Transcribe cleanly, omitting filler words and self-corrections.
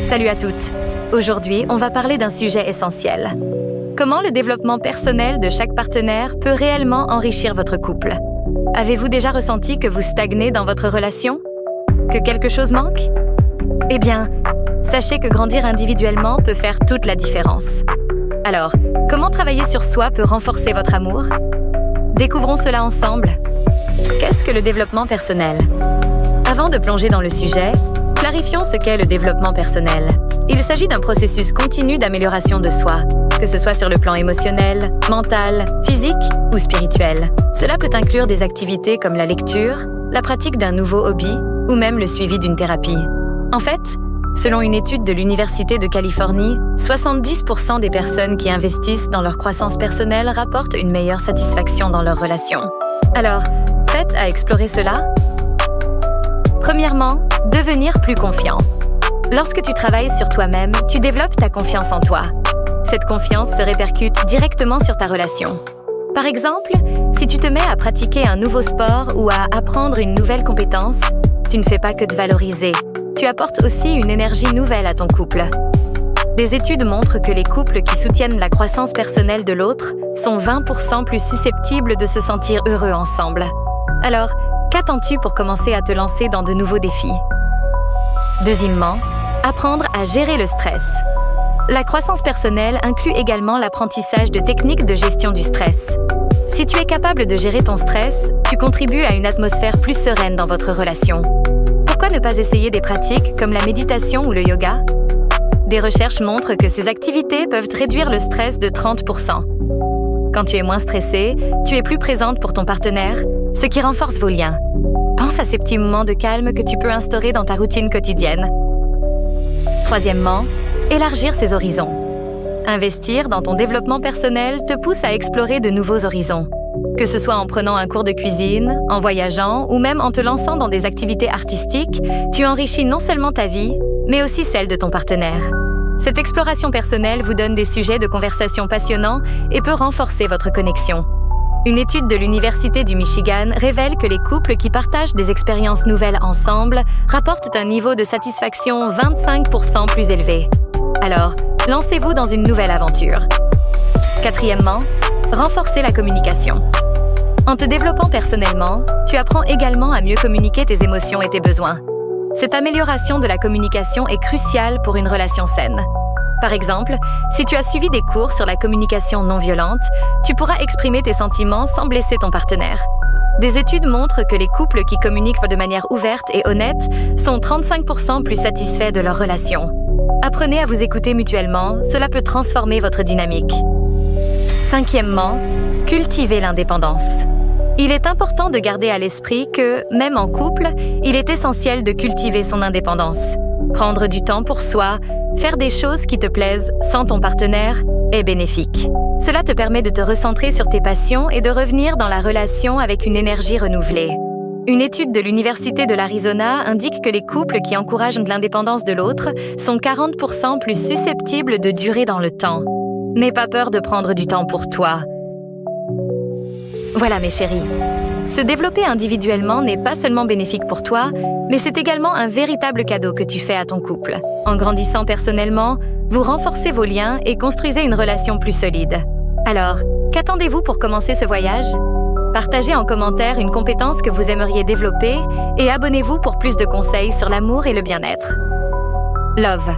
Salut à toutes! Aujourd'hui, on va parler d'un sujet essentiel. Comment le développement personnel de chaque partenaire peut réellement enrichir votre couple? Avez-vous déjà ressenti que vous stagnez dans votre relation? Que quelque chose manque? Eh bien, sachez que grandir individuellement peut faire toute la différence. Alors, comment travailler sur soi peut renforcer votre amour? Découvrons cela ensemble. Qu'est-ce que le développement personnel? Avant de plonger dans le sujet, clarifions ce qu'est le développement personnel. Il s'agit d'un processus continu d'amélioration de soi, que ce soit sur le plan émotionnel, mental, physique ou spirituel. Cela peut inclure des activités comme la lecture, la pratique d'un nouveau hobby ou même le suivi d'une thérapie. En fait, selon une étude de l'Université de Californie, 70% des personnes qui investissent dans leur croissance personnelle rapportent une meilleure satisfaction dans leur relation. Alors, prête à explorer cela? Premièrement, devenir plus confiant. Lorsque tu travailles sur toi-même, tu développes ta confiance en toi. Cette confiance se répercute directement sur ta relation. Par exemple, si tu te mets à pratiquer un nouveau sport ou à apprendre une nouvelle compétence, tu ne fais pas que te valoriser. Tu apportes aussi une énergie nouvelle à ton couple. Des études montrent que les couples qui soutiennent la croissance personnelle de l'autre sont 20% plus susceptibles de se sentir heureux ensemble. Alors, qu'attends-tu pour commencer à te lancer dans de nouveaux défis? Deuxièmement, apprendre à gérer le stress. La croissance personnelle inclut également l'apprentissage de techniques de gestion du stress. Si tu es capable de gérer ton stress, tu contribues à une atmosphère plus sereine dans votre relation. Pourquoi ne pas essayer des pratiques comme la méditation ou le yoga? Des recherches montrent que ces activités peuvent réduire le stress de 30%. Quand tu es moins stressée, tu es plus présente pour ton partenaire, ce qui renforce vos liens. Pense à ces petits moments de calme que tu peux instaurer dans ta routine quotidienne. Troisièmement, élargir ses horizons. Investir dans ton développement personnel te pousse à explorer de nouveaux horizons. Que ce soit en prenant un cours de cuisine, en voyageant ou même en te lançant dans des activités artistiques, tu enrichis non seulement ta vie, mais aussi celle de ton partenaire. Cette exploration personnelle vous donne des sujets de conversation passionnants et peut renforcer votre connexion. Une étude de l'Université du Michigan révèle que les couples qui partagent des expériences nouvelles ensemble rapportent un niveau de satisfaction 25% plus élevé. Alors, lancez-vous dans une nouvelle aventure. Quatrièmement, renforcer la communication. En te développant personnellement, tu apprends également à mieux communiquer tes émotions et tes besoins. Cette amélioration de la communication est cruciale pour une relation saine. Par exemple, si tu as suivi des cours sur la communication non violente, tu pourras exprimer tes sentiments sans blesser ton partenaire. Des études montrent que les couples qui communiquent de manière ouverte et honnête sont 35% plus satisfaits de leur relation. Apprenez à vous écouter mutuellement, cela peut transformer votre dynamique. Cinquièmement, cultiver l'indépendance. Il est important de garder à l'esprit que, même en couple, il est essentiel de cultiver son indépendance. Prendre du temps pour soi, faire des choses qui te plaisent sans ton partenaire est bénéfique. Cela te permet de te recentrer sur tes passions et de revenir dans la relation avec une énergie renouvelée. Une étude de l'Université de l'Arizona indique que les couples qui encouragent l'indépendance de l'autre sont 40% plus susceptibles de durer dans le temps. N'aie pas peur de prendre du temps pour toi. Voilà mes chéris. Se développer individuellement n'est pas seulement bénéfique pour toi, mais c'est également un véritable cadeau que tu fais à ton couple. En grandissant personnellement, vous renforcez vos liens et construisez une relation plus solide. Alors, qu'attendez-vous pour commencer ce voyage? Partagez en commentaire une compétence que vous aimeriez développer et abonnez-vous pour plus de conseils sur l'amour et le bien-être. Love.